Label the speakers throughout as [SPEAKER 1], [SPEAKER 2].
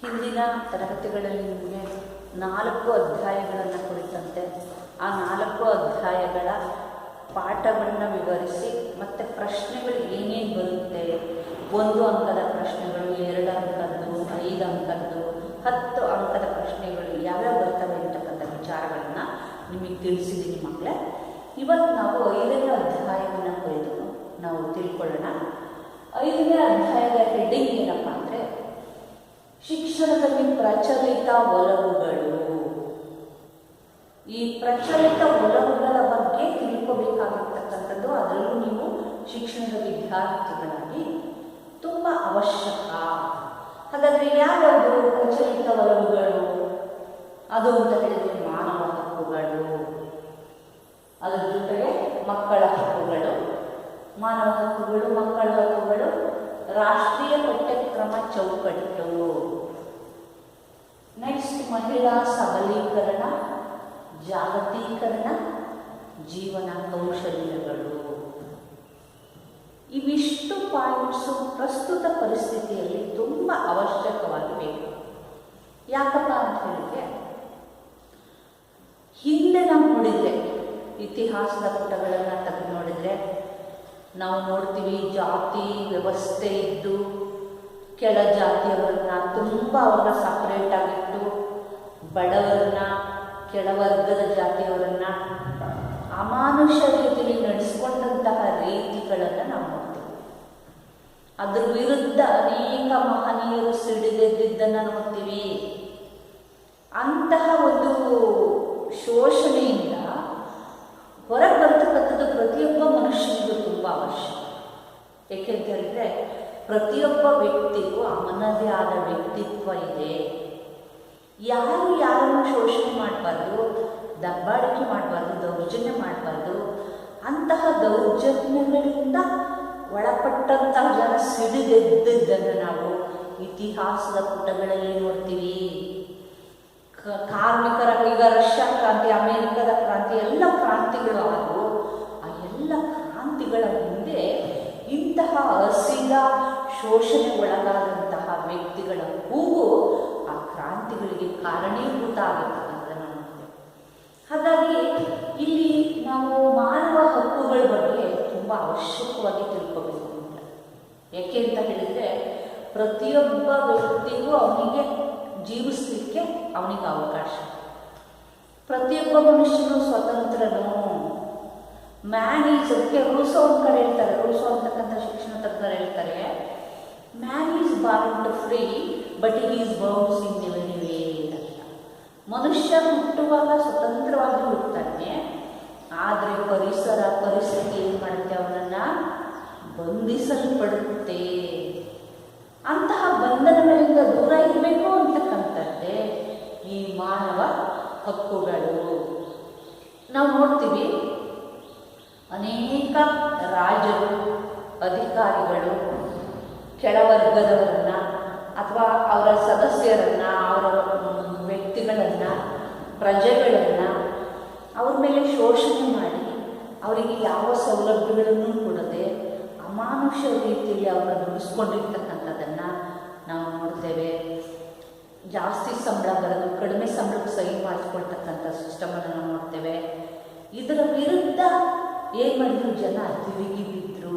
[SPEAKER 1] ಹಿಂದಿನ ತರಗತಿಗಳಲ್ಲಿ ನಿಮಗೆ 4 ಅಧ್ಯಾಯಗಳನ್ನು ಕುರಿತಂತೆ ಆ 4 ಅಧ್ಯಾಯಗಳ ಪಾಠವನ್ನು ವಿವರಿಸಿ ಮತ್ತು ಪ್ರಶ್ನೆಗಳು ಏನೇನು ಬರುತ್ತೆ, 1 ಅಂಕದ ಪ್ರಶ್ನೆಗಳು, 2 ಅಂಕದ್ದು, 5 ಅಂಕದ್ದು, 10 ಅಂಕದ ಪ್ರಶ್ನೆಗಳು ಯಾವ್ಯಾವ ಬರ್ತವೆ ಅಂತಕ್ಕಂಥ ವಿಚಾರಗಳನ್ನು ನಿಮಗೆ ತಿಳಿಸಿದ್ದೀನಿ ಮಕ್ಕಳೇ. ಇವತ್ತು ನಾವು 5ನೇ ಅಧ್ಯಾಯವನ್ನು ಕುರಿತು ನಾವು ತಿಳ್ಕೊಳ್ಳೋಣ. 5ನೇ ಅಧ್ಯಾಯದ ಹೆಡ್ಡಿಂಗ್ ಏನಪ್ಪ ಅಂದರೆ ಶಿಕ್ಷಣದಲ್ಲಿ ಪ್ರಚಲಿತ ಒಲವುಗಳು. ಈ ಪ್ರಚಲಿತ ಒಲವುಗಳ ಬಗ್ಗೆ ತಿಳ್ಕೋಬೇಕಾಗಿರ್ತಕ್ಕಂಥದ್ದು ಅದರಲ್ಲೂ ನೀವು ಶಿಕ್ಷಣದ ವಿದ್ಯಾರ್ಥಿಗಳಾಗಿ ತುಂಬ ಅವಶ್ಯಕ. ಹಾಗಾದರೆ ಯಾವ್ಯಾವುದು ಪ್ರಚಲಿತ ಒಲವುಗಳು? ಅದು ಅಂತ ಹೇಳಿದರೆ ಮಾನವ ಹಕ್ಕುಗಳು, ಅದರ ಜೊತೆಗೆ ಮಕ್ಕಳ ಹಕ್ಕುಗಳು, ಮಾನವ ಹಕ್ಕುಗಳು, ಮಕ್ಕಳ ಹಕ್ಕುಗಳು, ರಾಷ್ಟ್ರೀಯ ಪಠ್ಯಕ್ರಮ ಚೌಕಟ್ಟು, ನೆಕ್ಸ್ಟ್ ಮಹಿಳಾ ಸಬಲೀಕರಣ, ಜಾಗತೀಕರಣ, ಜೀವನ ಕೌಶಲ್ಯಗಳು. ಇವಿಷ್ಟು ಪಾಯಿಂಟ್ಸು ಪ್ರಸ್ತುತ ಪರಿಸ್ಥಿತಿಯಲ್ಲಿ ತುಂಬ ಅವಶ್ಯಕವಾಗಿ ಬೇಕು. ಯಾಕಪ್ಪ ಅಂತ ಹೇಳಿದ್ರೆ ಹಿಂದೆ ನಾವು ನೋಡಿದರೆ ಇತಿಹಾಸದ ಪುಟಗಳನ್ನು ತೆಗೆದು ನೋಡಿದರೆ ನಾವು ನೋಡ್ತೀವಿ, ಜಾತಿ ವ್ಯವಸ್ಥೆ ಇದ್ದು ಕೆಳ ಜಾತಿಯವರನ್ನ ತುಂಬ ಅವ್ರನ್ನ ಸಪ್ರೇಟಾಗಿಟ್ಟು ಬಡವರನ್ನ ಕೆಳವರ್ಗದ ಜಾತಿಯವರನ್ನ ಅಮಾನುಷ ರೀತಿಯಲ್ಲಿ ನಡೆಸ್ಕೊಂಡಂತಹ ರೀತಿಗಳನ್ನು ನಾವು ನೋಡ್ತೀವಿ. ಅದ್ರ ವಿರುದ್ಧ ಅನೇಕ ಮಹನೀಯರು ಸಿಡಿದೆದ್ದಿದ್ದನ್ನು ನೋಡ್ತೀವಿ. ಅಂತಹ ಒಂದು ಶೋಷಣೆಯಿಂದ ಹೊರಗೆ ಬರ್ತಕ್ಕಂಥದ್ದು ಪ್ರತಿಯೊಬ್ಬ ಮನುಷ್ಯನಿಗೂ ತುಂಬ ಅವಶ್ಯಕ. ಏಕೆಂತ ಹೇಳಿದ್ರೆ ಪ್ರತಿಯೊಬ್ಬ ವ್ಯಕ್ತಿಗೂ ಅವನದೇ ಆದ ವ್ಯಕ್ತಿತ್ವ ಇದೆ. ಯಾರು ಯಾರನ್ನು ಶೋಷಣೆ ಮಾಡಬಾರ್ದು, ದಬ್ಬಾಳಿಕೆ ಮಾಡಬಾರ್ದು, ದೌರ್ಜನ್ಯ ಮಾಡಬಾರ್ದು. ಅಂತಹ ದೌರ್ಜನ್ಯಗಳಿಂದ ಒಳಪಟ್ಟಂತಹ ಜನ ಸಿಡಿದೆದ್ದನ್ನು ನಾವು ಇತಿಹಾಸದ ಪುಟಗಳಲ್ಲಿ ನೋಡ್ತೀವಿ. ಕಾರ್ಮಿಕರ, ಈಗ ರಷ್ಯಾ ಕ್ರಾಂತಿ, ಅಮೇರಿಕದ ಕ್ರಾಂತಿ, ಎಲ್ಲ ಕ್ರಾಂತಿಗಳು ಆದವು. ಆ ಎಲ್ಲ ಕ್ರಾಂತಿಗಳ ಹಿಂದೆ ಇಂತಹ ಹಸಿದ ಶೋಷಣೆ ಒಳಗಾದಂತಹ ವ್ಯಕ್ತಿಗಳ ಕೂಗು ಆ ಕ್ರಾಂತಿಗಳಿಗೆ ಕಾರಣೀಭೂತ ಆಗಿರ್ತಕ್ಕಂಥದ್ದನ್ನು ನೋಡ್ತೇವೆ. ಹಾಗಾಗಿ ಇಲ್ಲಿ ನಾವು ಮಾನವ ಹಕ್ಕುಗಳ ಬಗ್ಗೆ ತುಂಬ ಅವಶ್ಯಕವಾಗಿ ತಿಳ್ಕೋಬೇಕು ಅಂತ. ಯಾಕೆ ಅಂತ ಹೇಳಿದರೆ ಪ್ರತಿಯೊಬ್ಬ ವ್ಯಕ್ತಿಗೂ ಅವನಿಗೆ ಜೀವಿಸಲಿಕ್ಕೆ ಅವನಿಗೆ ಅವಕಾಶ. ಪ್ರತಿಯೊಬ್ಬ ಮನುಷ್ಯನು ಸ್ವತಂತ್ರನು. ಮ್ಯಾನ್ ಈಸ್, ಅದಕ್ಕೆ ರೂಸೋ ಒಂದು ಕಡೆ ಹೇಳ್ತಾರೆ, ರೂಸೋ ಅಂತಕ್ಕಂಥ ಶಿಕ್ಷಣ ತಜ್ಞರು ಹೇಳ್ತಾರೆ, man is born to free but he is bounds in every way ಅಂತ. ಮನುಷ್ಯ ಹುಟ್ಟುವಾಗ ಸ್ವತಂತ್ರವಾಗಿ ಹುಟ್ಟುತ್ತಾನೆ, ಆದರೆ ಪರಿಸ್ಥಿತಿ ಏನು ಮಾಡುತ್ತೆ, ಅವನನ್ನು ಬಂಧಿಸಲ್ಪಡುತ್ತೆ. ಅಂತಹ ಬಂಧನಗಳಿಂದ ದೂರ ಇರಬೇಕು ಅಂತಕ್ಕಂಥದ್ದೇ ಈ ಮಾನವ ಹಕ್ಕುಗಳು. ನಾವು ನೋಡ್ತೀವಿ ಅನೇಕ ರಾಜರು, ಅಧಿಕಾರಿಗಳು ಕೆಳವರ್ಗದವರನ್ನು ಅಥವಾ ಅವರ ಸದಸ್ಯರನ್ನು, ಅವರ ವ್ಯಕ್ತಿಗಳನ್ನು, ಪ್ರಜೆಗಳನ್ನು ಅವ್ರ ಮೇಲೆ ಶೋಷಣೆ ಮಾಡಿ ಅವರಿಗೆ ಯಾವ ಸೌಲಭ್ಯಗಳನ್ನು ಕೊಡದೆ ಅಮಾನುಷ ರೀತಿಯಲ್ಲಿ ಅವರನ್ನು ದುಡಿಸ್ಕೊಂಡಿರ್ತಕ್ಕಂಥದ್ದನ್ನು ನಾವು ನೋಡ್ತೇವೆ. ಜಾಸ್ತಿ ಸಂಬಳ ಬರೋದು, ಕಡಿಮೆ ಸಂಬಳಕ್ಕೆ ಸಹಿ ಮಾಡಿಸ್ಕೊಳ್ತಕ್ಕಂಥ ಸಿಸ್ಟಮನ್ನು ನಾವು ನೋಡ್ತೇವೆ. ಇದರ ವಿರುದ್ಧ ಏನು ಮಾಡಿದ್ರು, ಜನ ತಿರುಗಿ ಬಿದ್ದರು.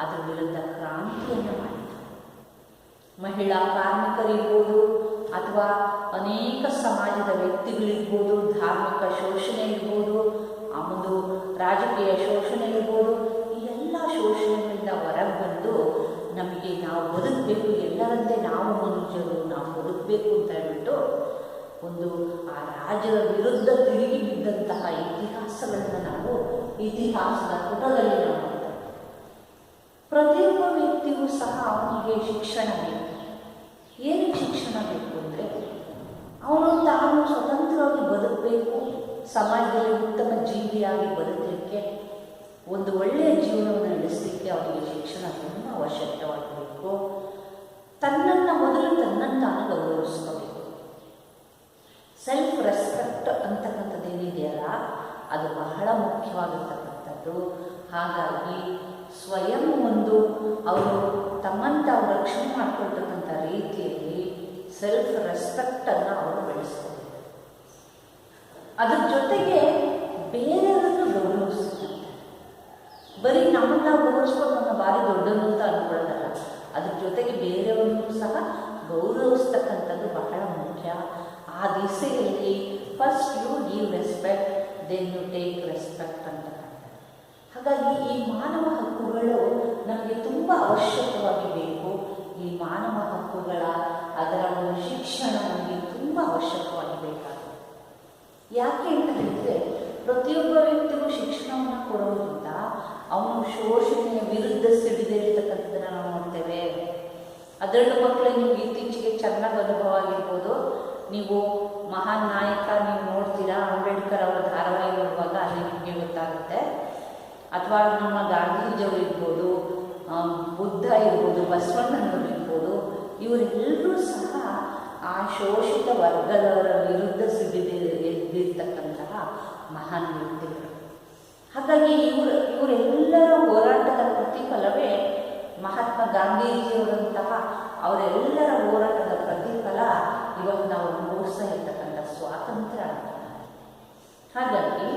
[SPEAKER 1] ಅದರ ವಿರುದ್ಧ ಕ್ರಾಂತಿಯನ್ನು ಮಾಡಿದರು. ಮಹಿಳಾ ಕಾರ್ಮಿಕರಿರ್ಬೋದು ಅಥವಾ ಅನೇಕ ಸಮಾಜದ ವ್ಯಕ್ತಿಗಳಿರ್ಬೋದು, ಧಾರ್ಮಿಕ ಶೋಷಣೆ ಇರ್ಬೋದು, ಆ ಒಂದು ರಾಜಕೀಯ ಶೋಷಣೆ ಇರ್ಬೋದು, ಈ ಎಲ್ಲ ಶೋಷಣೆಗಳಿಂದ ಹೊರಗೆ ಬಂದು ನಮಗೆ ನಾವು ಬದುಕಬೇಕು, ಎಲ್ಲರಂತೆ ನಾವು ಮನುಷ್ಯರು, ನಾವು ಬದುಕಬೇಕು ಅಂತ ಹೇಳ್ಬಿಟ್ಟು ಒಂದು ಆ ರಾಜರ ವಿರುದ್ಧ ತಿರುಗಿ ಬಿದ್ದಂತಹ ಇತಿಹಾಸಗಳನ್ನು ನಾವು ಇತಿಹಾಸದ ಪುಟದಲ್ಲಿ ನಾವು ನೋಡ್ತೇವೆ. ಪ್ರತಿಯೊಬ್ಬ ವ್ಯಕ್ತಿಗೂ ಸಹ ಅವನಿಗೆ ಶಿಕ್ಷಣ ಬೇಕು. ಏನಕ್ಕೆ ಶಿಕ್ಷಣ ಬೇಕು ಅಂದರೆ ಅವನು ತಾನು ಸ್ವತಂತ್ರವಾಗಿ ಬದುಕಬೇಕು, ಸಮಾಜದಲ್ಲಿ ಉತ್ತಮ ಜೀವಿಯಾಗಿ ಬದುಕಲಿಕ್ಕೆ, ಒಂದು ಒಳ್ಳೆಯ ಜೀವನವನ್ನು ನಡೆಸಲಿಕ್ಕೆ ಅವನಿಗೆ ಶಿಕ್ಷಣ ತುಂಬ ಅವಶ್ಯಕವಾಗಬೇಕು. ತನ್ನನ್ನು ಮೊದಲು ತನ್ನನ್ನು ತಾನು ಗೌರವಿಸ್ಕೋಬೇಕು. ಸೆಲ್ಫ್ ರೆಸ್ಪೆಕ್ಟ್ ಅಂತಕ್ಕಂಥದ್ದು ಏನಿದೆಯಲ್ಲ ಅದು ಬಹಳ ಮುಖ್ಯವಾಗಿರ್ತಕ್ಕಂಥದ್ದು. ಹಾಗಾಗಿ ಸ್ವಯಂ ಒಂದು ಅವರು ತಮ್ಮನ್ನು ತಾವು ರಕ್ಷಣೆ ಮಾಡಿಕೊಳ್ತಕ್ಕಂಥ ರೀತಿಯಲ್ಲಿ ಸೆಲ್ಫ್ ರೆಸ್ಪೆಕ್ಟನ್ನು ಅವರು ಬೆಳೆಸ್ಕೋಬೇಕು. ಅದ್ರ ಜೊತೆಗೆ ಬೇರೆಯವರನ್ನು ಗೌರವಿಸುತ್ತಂತೆ. ಬರೀ ನಮ್ಮನ್ನ ಗೌರವಿಸ್ಕೊಂಡು ನನ್ನ ಭಾರಿ ದೊಡ್ಡನು ಅಂತ ಅಂದ್ಕೊಳ್ಳೋದಲ್ಲ, ಅದ್ರ ಜೊತೆಗೆ ಬೇರೆಯವ್ರನ್ನೂ ಸಹ ಗೌರವಿಸ್ತಕ್ಕಂಥದ್ದು ಬಹಳ ಮುಖ್ಯ. ಆ ದಿಸೆಯಲ್ಲಿ first you give respect, then you take respect ಅಂತ. ಹಾಗಾಗಿ ಈ ಮಾನವ ಹಕ್ಕುಗಳು ನಮಗೆ ತುಂಬ ಅವಶ್ಯಕವಾಗಿ ಬೇಕು. ಈ ಮಾನವ ಹಕ್ಕುಗಳ ಅದರ ಒಂದು ಶಿಕ್ಷಣ ನಮಗೆ ತುಂಬ ಅವಶ್ಯಕವಾಗಿ ಬೇಕಾಗುತ್ತೆ. ಯಾಕೆ ಅಂತ ಹೇಳಿದರೆ, ಪ್ರತಿಯೊಬ್ಬ ವ್ಯಕ್ತಿಗೂ ಶಿಕ್ಷಣವನ್ನು ಕೊಡೋದ್ರಿಂದ ಅವನು ಶೋಷಣೆಯ ವಿರುದ್ಧ ಸಿಡಿದೇರ್ತಕ್ಕಂಥದ್ದನ್ನು ನಾವು ನೋಡ್ತೇವೆ. ಅದರಲ್ಲೂ ಮಕ್ಕಳೇ ನಿಮ್ಗೆ ಇತ್ತೀಚೆಗೆ ಚೆನ್ನಾಗಿ ಅನುಭವ ಆಗಿರ್ಬೋದು. ನೀವು ಮಹಾನ್ ನಾಯಕ ನೀವು ನೋಡ್ತೀರಾ, ಅಂಬೇಡ್ಕರ್ ಅವರ ಧಾರಾವಾಹಿ ನೋಡುವಾಗ ಅಲ್ಲಿ ನಿಮಗೆ ಗೊತ್ತಾಗುತ್ತೆ. ಅಥವಾ ನಮ್ಮ ಗಾಂಧೀಜಿಯವರು ಇರ್ಬೋದು, ಬುದ್ಧ ಇರ್ಬೋದು, ಬಸವಣ್ಣನವರು ಇರ್ಬೋದು, ಇವರೆಲ್ಲರೂ ಸಹ ಆ ಶೋಷಿತ ವರ್ಗದವರ ವಿರುದ್ಧ ಎದ್ದಿರ್ತಕ್ಕಂತಹ ಮಹಾನ್ ವ್ಯಕ್ತಿಗಳು. ಹಾಗಾಗಿ ಇವರೆಲ್ಲರ ಹೋರಾಟದ ಪ್ರತಿಫಲವೇ ಮಹಾತ್ಮ ಗಾಂಧೀಜಿಯವರಂತಹ ಅವರೆಲ್ಲರ ಹೋರಾಟದ ಪ್ರತಿಫಲ ಇವತ್ತು ನಾವು ಅನುಭವಿಸ್ತಾ ಇರ್ತಕ್ಕಂಥ ಸ್ವಾತಂತ್ರ್ಯ. ಹಾಗಾಗಿ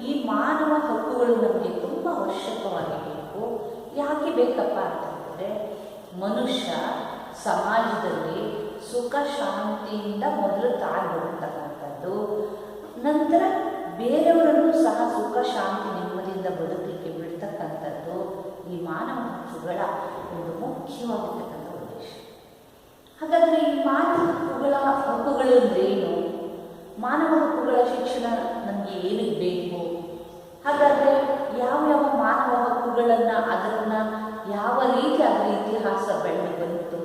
[SPEAKER 1] ಈ ಮಾನವ ಹಕ್ಕುಗಳು ನಮಗೆ ತುಂಬ ಅವಶ್ಯಕವಾಗಿ ಬೇಕು. ಯಾಕೆ ಬೇಕಪ್ಪ ಅಂತಂದರೆ, ಮನುಷ್ಯ ಸಮಾಜದಲ್ಲಿ ಸುಖ ಶಾಂತಿಯಿಂದ ಮೊದಲು ತಾಳ್ಬಿಡ್ತಕ್ಕಂಥದ್ದು, ನಂತರ ಬೇರೆಯವರನ್ನು ಸಹ ಸುಖ ಶಾಂತಿ ನೆಮ್ಮದಿಯಿಂದ ಬದುಕಲಿಕ್ಕೆ ಬಿಡ್ತಕ್ಕಂಥದ್ದು ಈ ಮಾನವ ಹಕ್ಕುಗಳ ಒಂದು ಮುಖ್ಯವಾಗಿರ್ತಕ್ಕಂಥ ಉದ್ದೇಶ. ಹಾಗಾದರೆ ಈ ಮಾನವ ಹಕ್ಕುಗಳು ಅಂದರೆ ಏನು? ಮಾನವ ಹಕ್ಕುಗಳ ಶಿಕ್ಷಣ ನನಗೆ ಏನಕ್ಕೆ ಬೇಕು? ಹಾಗಾದರೆ ಯಾವ್ಯಾವ ಮಾನವ ಹಕ್ಕುಗಳನ್ನು ಅದನ್ನು ಯಾವ ರೀತಿ ಅದರ ಇತಿಹಾಸ ಬೆಳೆದು ಬಂತು?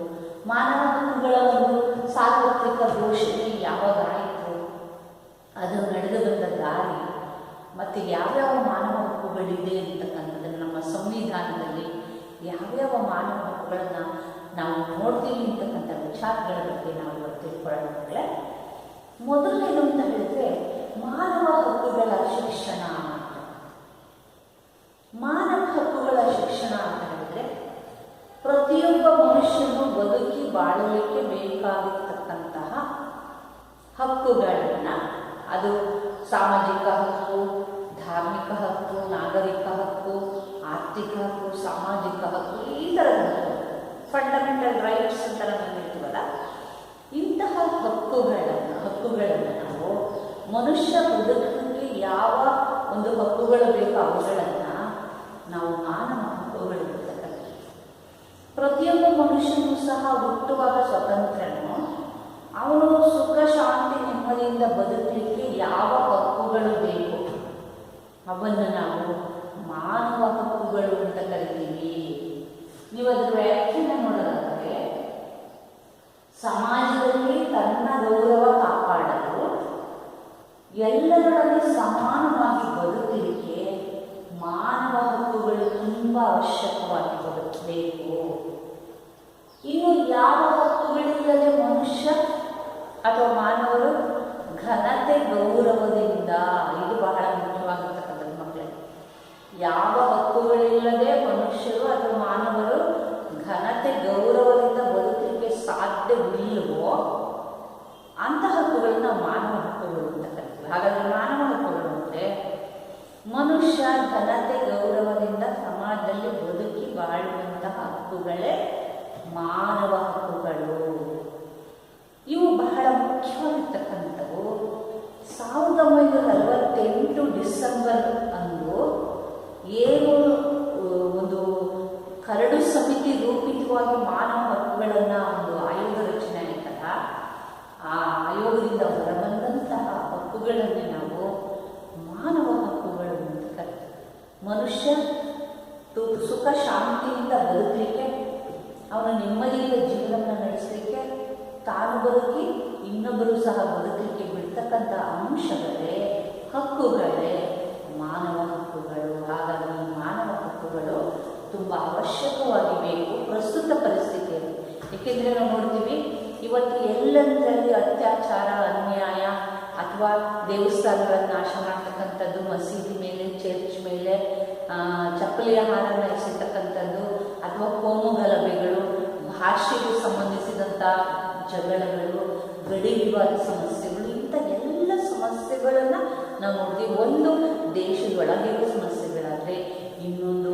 [SPEAKER 1] ಮಾನವ ಹಕ್ಕುಗಳ ಒಂದು ಸಾರ್ವತ್ರಿಕ ಘೋಷಣೆ ಯಾವಾಗ ಆಯಿತು? ಅದು ನಡೆದು ಬಂದ ದಾರಿ ಮತ್ತು ಯಾವ್ಯಾವ ಮಾನವ ಹಕ್ಕುಗಳಿದೆ ಅಂತಕ್ಕಂಥದ್ದನ್ನು ನಮ್ಮ ಸಂವಿಧಾನದಲ್ಲಿ ಯಾವ್ಯಾವ ಮಾನವ ಹಕ್ಕುಗಳನ್ನು ನಾವು ನೋಡ್ತೀವಿ ಅಂತಕ್ಕಂಥ ವಿಚಾರಗಳ ಬಗ್ಗೆ ನಾವು ಇವತ್ತು ತಿಳ್ಕೊಳ್ಳೋಣ. ಮೊದಲನೇದು ಅಂತ ಹೇಳಿದ್ರೆ ಮಾನವ ಹಕ್ಕುಗಳ ಶಿಕ್ಷಣ. ಮಾನವ ಹಕ್ಕುಗಳ ಶಿಕ್ಷಣ ಅಂತ ಹೇಳಿದ್ರೆ ಪ್ರತಿಯೊಬ್ಬ ಮನುಷ್ಯನು ಬದುಕಿ ಬಾಳಲಿಕ್ಕೆ ಬೇಕಾಗಿರ್ತಕ್ಕಂತಹ ಹಕ್ಕುಗಳನ್ನು, ಅದು ಸಾಮಾಜಿಕ ಹಕ್ಕು, ಧಾರ್ಮಿಕ ಹಕ್ಕು, ನಾಗರಿಕ ಹಕ್ಕು, ಆರ್ಥಿಕ ಹಕ್ಕು, ಸಾಮಾಜಿಕ ಹಕ್ಕು, ಈ ಥರದ ಫಂಡಮೆಂಟಲ್ ರೈಟ್ಸ್ ಅಂತ ನಾವು ಹೇಳ್ತೀವಲ್ಲ, ಇಂತಹ ಹಕ್ಕುಗಳನ್ನು ನಾವು ಮನುಷ್ಯ ಬದುಕಲಿಕ್ಕೆ ಯಾವ ಒಂದು ಹಕ್ಕುಗಳು ಬೇಕೋ ಅವುಗಳನ್ನು ನಾವು ಮಾನವ ಹಕ್ಕುಗಳು ಇರ್ತಕ್ಕಂಥ. ಪ್ರತಿಯೊಬ್ಬ ಮನುಷ್ಯನೂ ಸಹ ಹುಟ್ಟುವಾಗ ಸ್ವತಂತ್ರನು, ಅವನು ಸುಖ ಶಾಂತಿ ನೆಮ್ಮದಿಯಿಂದ ಬದುಕಲಿಕ್ಕೆ ಯಾವ ಹಕ್ಕುಗಳು ಬೇಕು ಅವನ್ನು ನಾವು ಮಾನವ ಹಕ್ಕುಗಳು ಅಂತ ಕರಿತೀವಿ. ನೀವು ಅದರ ವ್ಯಾಖ್ಯಾನ ನೋಡೋದಾದರೆ, ಸಮಾಜದಲ್ಲಿ ತನ್ನ ಗೌರವ ಕಾಪಾಡಲು, ಎಲ್ಲರೊಡನೆ ಸಮಾನವಾಗಿ ಬದುಕಲಿಕ್ಕೆ ಮಾನವ ಹಕ್ಕುಗಳು ತುಂಬ ಅವಶ್ಯಕವಾಗಿ ಬದುಕಬೇಕು. ಇನ್ನು ಯಾವ ಹಕ್ಕುಗಳಿಲ್ಲದೆ ಮನುಷ್ಯ ಅಥವಾ ಮಾನವರು ಘನತೆ ಗೌರವದಿಂದ, ಇದು ಬಹಳ ಮುಖ್ಯವಾಗಿರ್ತಕ್ಕಂಥದ್ದು ಮಕ್ಕಳಿಗೆ, ಯಾವ ಹಕ್ಕುಗಳಿಲ್ಲದೆ ಮನುಷ್ಯರು ಅಥವಾ ಮಾನವರು ಘನತೆ ಗೌರವದಿಂದ ಬದುಕಲಿಕ್ಕೆ ಸಾಧ್ಯವಿಲ್ಲವೋ ಅಂಥ ಹಕ್ಕುಗಳನ್ನ ಮಾನವ ಹಕ್ಕುಗಳು ಅಂತ ಕರಿತೀವಿ. ಹಾಗಾದರೆ ಮಾನವ ಹಕ್ಕುಗಳು ಅಂದರೆ ಮನುಷ್ಯ ಘನತೆ ಗೌರವದಿಂದ ಸಮಾಜದಲ್ಲಿ ಬದುಕಿ ಬಾಳುವಂತಹ ಹಕ್ಕುಗಳೇ ಮಾನವ ಹಕ್ಕುಗಳು. ಇವು ಬಹಳ ಮುಖ್ಯವಾಗಿರ್ತಕ್ಕಂಥವು. 1948 ಡಿಸೆಂಬರ್ ಅಂದು ಏನು ಒಂದು ಕರಡು ಸಮಿತಿ ರೂಪಿತವಾಗಿ ಮಾನವ ಹಕ್ಕುಗಳನ್ನು ಒಂದು ಆಯೋಗ ರಚನೆ ಆಯ್ತಲ್ಲ, ಆ ಆಯೋಗದಿಂದ ಹೊರಬಂದಂತಹ ಹಕ್ಕುಗಳನ್ನೇ ನಾವು ಮಾನವ ಹಕ್ಕುಗಳು ಅಂತ ಕರಿತೀವಿ. ಮನುಷ್ಯ ಸುಖ ಶಾಂತಿಯಿಂದ ಬದುಕಲಿಕ್ಕೆ, ಅವನ ನೆಮ್ಮದಿಯಿಂದ ಜೀವನವನ್ನು ನಡೆಸಲಿಕ್ಕೆ, ತಾನು ಬದುಕಿ ಇನ್ನೊಬ್ಬರು ಸಹ ಬದುಕಲಿಕ್ಕೆ ಬಿಡ್ತಕ್ಕಂಥ ಅಂಶಗಳೇ ಹಕ್ಕುಗಳೇ ಮಾನವ ಹಕ್ಕುಗಳು. ಹಾಗಾಗಿ ಮಾನವ ಹಕ್ಕುಗಳು ತುಂಬ ಅವಶ್ಯಕವಾಗಿ ಬೇಕು ಪ್ರಸ್ತುತ ಪರಿಸ್ಥಿತಿಯಲ್ಲಿ. ಏಕೆಂದರೆ ನಾವು ನೋಡ್ತೀವಿ ಇವತ್ತು ಎಲ್ಲದರಲ್ಲಿ ಅತ್ಯಾಚಾರ, ಅನ್ಯಾಯ, ಅಥವಾ ದೇವಸ್ಥಾನಗಳನ್ನು ನಾಶ ಮಾಡ್ತಕ್ಕಂಥದ್ದು, ಮಸೀದಿ ಮೇಲೆ, ಚರ್ಚ್ ಮೇಲೆ ಚಪ್ಪಲಿಯ ಹಾರನ್ನು ಎಸೆತಕ್ಕಂಥದ್ದು, ಅಥವಾ ಕೋಮು ಗಲಭೆಗಳು, ಭಾಷೆಗೆ ಸಂಬಂಧಿಸಿದಂಥ ಜಗಳಗಳು, ಗಡಿ ವಿವಾದ ಸಮಸ್ಯೆಗಳು, ಇಂಥ ಎಲ್ಲ ಸಮಸ್ಯೆಗಳನ್ನು ನಾವು ನೋಡ್ತೀವಿ. ಒಂದು ದೇಶದೊಳಗಿರುವ ಸಮಸ್ಯೆಗಳಾದರೆ ಇನ್ನೊಂದು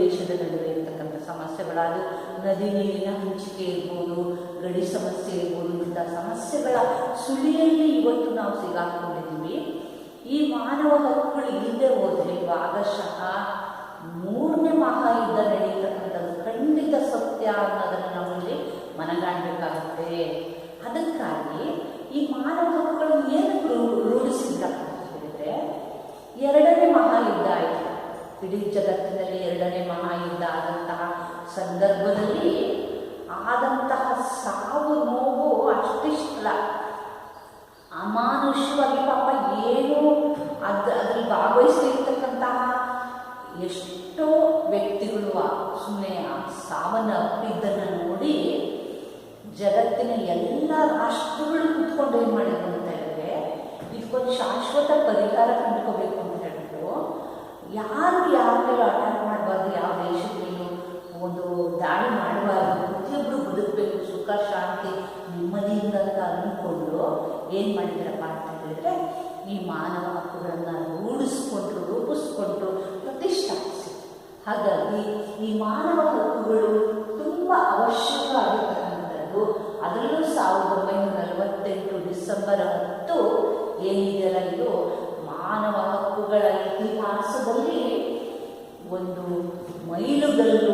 [SPEAKER 1] ದೇಶದ ನಡುವೆ ಇರ್ತಕ್ಕಂಥ ಸಮಸ್ಯೆಗಳಾದ ನದಿ ನೀರಿನ ಹಂಚಿಕೆ ಇರ್ಬೋದು, ಗಡಿ ಸಮಸ್ಯೆ ಇರ್ಬೋದು, ಇಂಥ ಸಮಸ್ಯೆಗಳ ಸುಳಿಯಲ್ಲಿ ಇವತ್ತು ನಾವು ಸಿಗಾಕೊಂಡಿದ್ದೀವಿ. ಈ ಮಾನವ ಹಕ್ಕುಗಳು ಇಲ್ಲದೆ ಹೋದರೆ ಭಾಗಶಃ 3ನೇ ಮಹಾಯುದ್ಧ ನಡೆಯತಕ್ಕಂಥದ್ದು ಖಂಡಿತ ಸತ್ಯ ಅನ್ನೋದನ್ನು ನಾವು ಇಲ್ಲಿ ಮನಗಾಣಬೇಕಾಗುತ್ತೆ. ಅದಕ್ಕಾಗಿ ಈ ಮಾನವ ಹಕ್ಕುಗಳು ಏನು ರೂಢಿಸಿದ್ದಪ್ಪ ಅಂತ ಹೇಳಿದ್ರೆ, 2ನೇ ಮಹಾಯುದ್ಧ ಆಯಿತು. ಇಡೀ ಜಗತ್ತಿನಲ್ಲಿ 2ನೇ ಮಹಾಯುದ್ಧ ಆದಂತಹ ಸಂದರ್ಭದಲ್ಲಿ ಆದಂತಹ ಸಾವು ನೋವು ಅಷ್ಟಿಷ್ಟಲ್ಲ. ಅಮಾನುಷ್ಯವಾಗಿ ಪಾಪ ಏನು ಅದರಲ್ಲಿ ಭಾಗವಹಿಸಿರ್ತಕ್ಕಂತಹ ಎಷ್ಟೋ ವ್ಯಕ್ತಿಗಳು ಸುಮ್ಮನೆ ಸಾವನ್ನಪ್ಪಿದ್ದನ್ನು ನೋಡಿ ಜಗತ್ತಿನ ಎಲ್ಲ ರಾಷ್ಟ್ರಗಳು ಕೂತ್ಕೊಂಡು ಏನು ಮಾಡಿದ್ರು ಅಂತ ಹೇಳಿದ್ರೆ, ಇದಕ್ಕೊಂದು ಶಾಶ್ವತ ಪರಿಹಾರ ಕಂಡುಕೋಬೇಕು ಅಂತ ಹೇಳಿದ್ರು. ಯಾರು ಯಾರ ಮೇಲೂ ಅಟ್ಯಾಕ್ ಮಾಡಬಾರ್ದು, ಯಾವ ದೇಶದ ಮೇಲೂ ಒಂದು ದಾಳಿ ಮಾಡಬಾರ್ದು, ಪ್ರತಿಯೊಬ್ಬರು ಬದುಕಬೇಕು ಸುಖ ಶಾಂತಿ ನೆಮ್ಮದಿಯಿಂದ ಅಂತ ಅಂದ್ಕೊಂಡು ಏನು ಮಾಡಿದ್ರಪ್ಪ ಅಂತ ಹೇಳಿದ್ರೆ, ಈ ಮಾನವ ಹಕ್ಕುಗಳನ್ನು ರೂಪಿಸ್ಕೊಂಡು ಪ್ರತಿಷ್ಠಾಪಿಸಿ. ಹಾಗಾಗಿ ಈ ಮಾನವ ಹಕ್ಕುಗಳು ತುಂಬ ಅವಶ್ಯಕ ಆಗಿರ್ತಕ್ಕಂಥದ್ದು. ಅದರಲ್ಲೂ 1948 ಡಿಸೆಂಬರ್ 10 ಏನಿದೆಯಲ್ಲ, ಇದು ಮಾನವ ಹಕ್ಕುಗಳ ಇತಿಹಾಸದಲ್ಲಿ ಒಂದು ಮೈಲುಗಲ್ಲು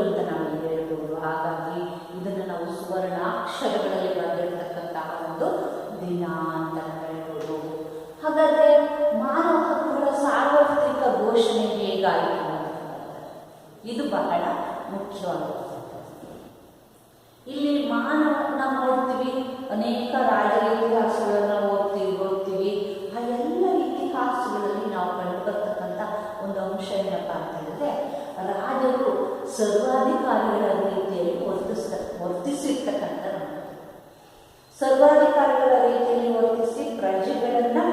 [SPEAKER 1] ಅಂತ ನಾವು ಹೇಳ್ಬೋದು. ಹಾಗಾಗಿ ಇದನ್ನು ನಾವು ಸುವರ್ಣಾಕ್ಷರಗಳಲ್ಲಿ ಬರೆದಿರ್ತಕ್ಕಂತಹ ಒಂದು ದಿನ ಅಂತ ಹೇಳ್ಬೋದು. ಹಾಗಾದರೆ ಮಾನವ ಹಕ್ಕುಗಳ ಸಾರ್ವತ್ರಿಕ ಘೋಷಣೆ ಹೇಗಾಯಿತು ಅಂತ ಇದು ಬಹಳ ಮುಖ್ಯವಾಗುತ್ತೆ. ಇಲ್ಲಿ ನಾವು ನೋಡ್ತೀವಿ, ಅನೇಕ ರಾಜರ ಇತಿಹಾಸಗಳನ್ನು ಓದ್ತೀವಿ. ಆ ಎಲ್ಲ ಇತಿಹಾಸಗಳಲ್ಲಿ ನಾವು ಕಂಡುಬರ್ತಕ್ಕಂಥ ಒಂದು ಅಂಶ ಏನಪ್ಪ ಅಂತ ಹೇಳಿದ್ರೆ, ರಾಜರು ಸರ್ವಾಧಿಕಾರಿಗಳ ರೀತಿಯಲ್ಲಿ ವರ್ತಿಸಿರ್ತಕ್ಕಂಥ ಸರ್ವಾಧಿಕಾರಿಗಳ ರೀತಿಯಲ್ಲಿ ವರ್ತಿಸಿ ಪ್ರಜೆಗಳನ್ನು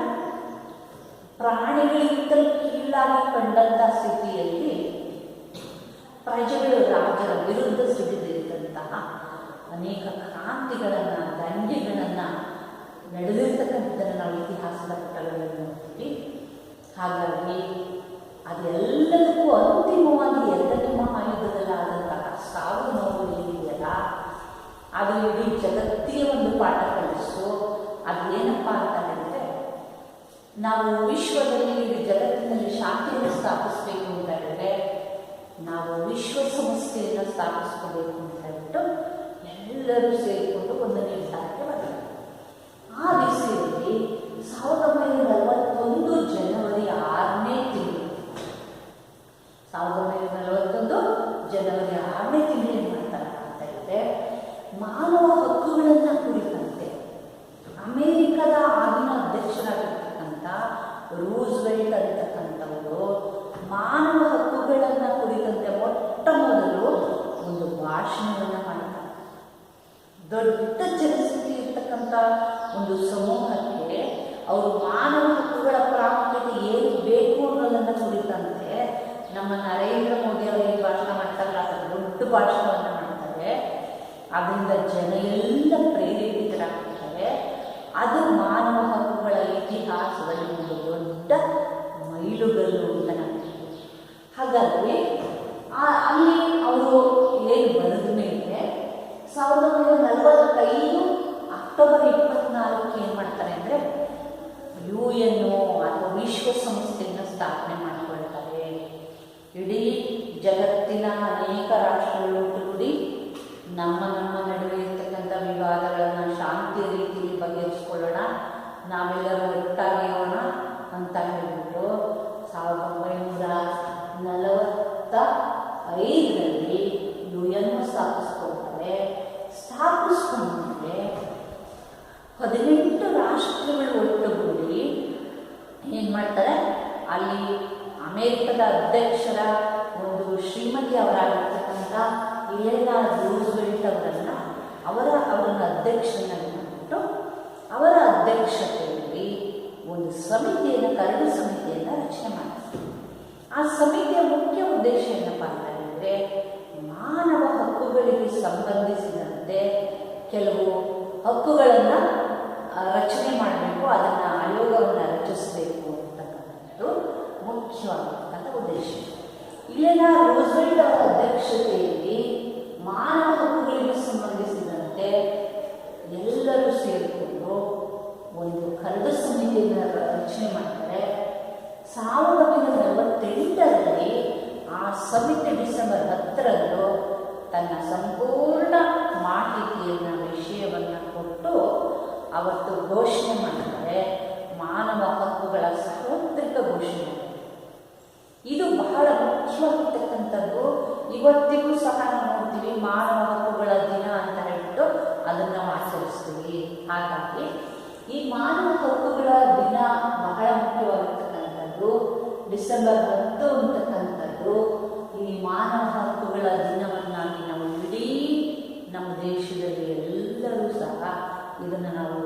[SPEAKER 1] ಪ್ರಾಣಿಗಳಿಗಿಂತಲೂ ಕೀಳಾಗಿ ಕಂಡಂಥ ಸ್ಥಿತಿಯಲ್ಲಿ ಪ್ರಜೆಗಳು ರಾಜರ ವಿರುದ್ಧ ಸಿಡಿದಿದ್ದಂತಹ ಅನೇಕ ಕ್ರಾಂತಿಗಳನ್ನು, ದಂಗೆಗಳನ್ನು ನಡೆದಿರ್ತಕ್ಕಂಥದ್ದನ್ನು ನಾವು ಇತಿಹಾಸದ ಪುಟಗಳಲ್ಲಿ ನೋಡ್ತೀವಿ. ಹಾಗಾಗಿ ಅದೆಲ್ಲದಕ್ಕೂ ಅಂತಿಮವಾಗಿ 2ನೇ ಮಹಾಯುದ್ಧದಲ್ಲಾದಂತಹ ಸಾವು ನೋವು ಏನಿದೆಯಲ್ಲ, ಅದು ಇಡೀ ಜಗತ್ತಿಗೆ ಒಂದು ಪಾಠ ಕಲಿಸು. ಅದೇನಪ್ಪ ಅಂತ ಹೇಳಿದ್ರೆ, ನಾವು ವಿಶ್ವದಲ್ಲಿ ಇಡೀ ಜಗತ್ತಿನಲ್ಲಿ ಶಾಂತಿಯನ್ನು ಸ್ಥಾಪಿಸಬೇಕು ಅಂತ ಹೇಳಿದ್ರೆ ನಾವು ವಿಶ್ವಸಂಸ್ಥೆಯನ್ನು ಸ್ಥಾಪಿಸ್ಕೋಬೇಕು ಅಂತ ಹೇಳ್ಬಿಟ್ಟು ಎಲ್ಲರೂ ಸೇರಿಕೊಂಡು ಒಂದು ನಿರ್ಧಾರಕ್ಕೆ ಬಂದರು. ಆ ದಿಸೆಯಲ್ಲಿ 1941 ಜನವರಿ 6ನೇ ತಿಂಗಳು 1941 ಜನವರಿ 6ನೇ ತಿಂಗಳು ಏನು ಮಾಡ್ತಾರೆ ಅಂತ ಹೇಳಿದ್ರೆ, ಮಾನವ ಹಕ್ಕುಗಳನ್ನು ಕುರಿತಂತೆ ಅಮೇರಿಕದ ಆಗಿನ ಅಧ್ಯಕ್ಷರಾಗಿರ್ತಕ್ಕಂಥ ರೂಸ್ವೆಲ್ಟ್ ಅಂತಕ್ಕಂಥವರು ಮಾನವ ಹಕ್ಕುಗಳನ್ನು ಕುರಿತಂತೆ ಮೊಟ್ಟ ಮೊದಲು ಒಂದು ಭಾಷಣವನ್ನು ಮಾಡ್ತಾರೆ. ದೊಡ್ಡ ಜನಸಂಖ್ಯೆ ಇರ್ತಕ್ಕಂಥ ಒಂದು ಸಮೂಹಕ್ಕೆ ಅವರು ಮಾನವ ಹಕ್ಕುಗಳ ಪ್ರಾಮುಖ್ಯತೆ ಏನು ಬೇಕು ಅನ್ನೋದನ್ನು ಕುರಿತಂತೆ ನಮ್ಮ ನರೇಂದ್ರ ಮೋದಿ ಅವರು ಏನು ಭಾಷಣ ಮಾಡ್ತಾರಲ್ಲ, ದೊಡ್ಡ ಭಾಷಣವನ್ನು ಮಾಡ್ತಾರೆ. ಅದರಿಂದ ಜನ ಎಲ್ಲ ಪ್ರೇರೇಪಿತರಾಗ್ತಾರೆ. ಅದು ಮಾನವ ಹಕ್ಕುಗಳ ಇತಿಹಾಸದಲ್ಲಿ ಒಂದು ದೊಡ್ಡ ಮೈಲುಗಲ್ಲು ಅಂತ ನಾವು. ಹಾಗಾಗಿ ಅಲ್ಲಿ ಅವರು ಏನು ಬರೆದ ಮೇಲೆ 1945 ಅಕ್ಟೋಬರ್ 24 ಏನು ಮಾಡ್ತಾರೆ ಅಂದರೆ, UN ಅಥವಾ ವಿಶ್ವಸಂಸ್ಥೆಯನ್ನು ಸ್ಥಾಪನೆ ಮಾಡಿಕೊಳ್ತಾರೆ. ಇಡೀ ಜಗತ್ತಿನ ಅನೇಕ ರಾಷ್ಟ್ರಗಳು ಒಟ್ಟುಗೂಡಿ ನಮ್ಮ ನಡುವೆ ಇರ್ತಕ್ಕಂಥ ವಿವಾದಗಳನ್ನು ಶಾಂತಿಯ ರೀತಿಯಲ್ಲಿ ಬಗೆಹರಿಸ್ಕೊಳ್ಳೋಣ, ನಾವೆಲ್ಲರೂ ಒಟ್ಟಾಗಿರೋಣ ಅಂತ ಹೇಳಿಬಿಟ್ಟು 1945ರಲ್ಲಿ UN ಸ್ಥಾಪಿಸ್ಕೊಳ್ತಾರೆ. ಸ್ಥಾಪಿಸ್ಕೊಂಡ್ಮೇಲೆ 18 ರಾಷ್ಟ್ರಗಳು ಒಟ್ಟುಗೂಡಿ ಏನು ಮಾಡ್ತಾರೆ, ಅಲ್ಲಿ ಅಮೇರಿಕದ ಅಧ್ಯಕ್ಷರ ಒಂದು ಶ್ರೀಮತಿ ಅವರಾಗಿರ್ತಕ್ಕಂಥ ಎಲೆನಾ ರೂಸ್ವೆಲ್ಟ್ ಅವರನ್ನು ಅಧ್ಯಕ್ಷನಾಗಿ ಮಾಡಿಬಿಟ್ಟು ಅವರ ಅಧ್ಯಕ್ಷತೆಯಲ್ಲಿ ಒಂದು ಕರಡು ಸಮಿತಿಯನ್ನು ರಚನೆ ಮಾಡ್ತಾರೆ. ಆ ಸಮಿತಿಯ ಮುಖ್ಯ ಉದ್ದೇಶ ಏನಪ್ಪ ಅಂತ ಹೇಳಿದ್ರೆ, ಮಾನವ ಹಕ್ಕುಗಳಿಗೆ ಸಂಬಂಧಿಸಿದಂತೆ ಕೆಲವು ಹಕ್ಕುಗಳನ್ನು ರಚನೆ ಮಾಡಬೇಕು, ಅದನ್ನು ಆಯೋಗವನ್ನು ರಚಿಸಬೇಕು ಅಂತಕ್ಕಂಥದ್ದು ಮುಖ್ಯವಾಗಿರ್ತಕ್ಕಂಥ ಉದ್ದೇಶ. ಇಲ್ಲಿನ ರೂಸ್ವೆಲ್ಟ್ ಅವರ ಅಧ್ಯಕ್ಷತೆಯಲ್ಲಿ ಮಾನವ ಹಕ್ಕುಗಳಿಗೆ ಸಂಬಂಧಿಸಿದಂತೆ ಎಲ್ಲರೂ ಸೇರಿಕೊಂಡು ಒಂದು ಕರಡು ಸಮಿತಿಯನ್ನು ರಚನೆ ಮಾಡ್ತಾರೆ. 1948ರಲ್ಲಿ ಆ ಸಮಿತಿ ಡಿಸೆಂಬರ್ 10ರಂದು ತನ್ನ ಸಂಪೂರ್ಣ ಮಾಹಿತಿಯನ್ನು ವಿಷಯವನ್ನು ಕೊಟ್ಟು ಅವತ್ತು ಘೋಷಣೆ ಮಾಡ್ತಾರೆ, ಮಾನವ ಹಕ್ಕುಗಳ ಸಾರ್ವತ್ರಿಕ ಘೋಷಣೆ. ಇದು ಬಹಳ ಮುಖ್ಯವಾಗಿರ್ತಕ್ಕಂಥದ್ದು. ಇವತ್ತಿಗೂ ಸಹ ನಾವು ನೋಡ್ತೀವಿ, ಮಾನವ ಹಕ್ಕುಗಳ ದಿನ ಅಂತ ಹೇಳ್ಬಿಟ್ಟು ಅದನ್ನು ನಾವು ಆಚರಿಸ್ತೀವಿ. ಹಾಗಾಗಿ ಈ ಮಾನವ ಹಕ್ಕುಗಳ ದಿನ ಬಹಳ ಮುಖ್ಯವಾಗಿರ್ತಕ್ಕಂಥದ್ದು. ಡಿಸೆಂಬರ್ 10 ಅಂತಕ್ಕಂಥದ್ದು ಈ ಮಾನವ ಹಕ್ಕುಗಳ ದಿನವನ್ನಾಗಿ ನಾವು ಇಡೀ ನಮ್ಮ ದೇಶದಲ್ಲಿ ಎಲ್ಲರೂ ಸಹ ಇದನ್ನು ನಾವು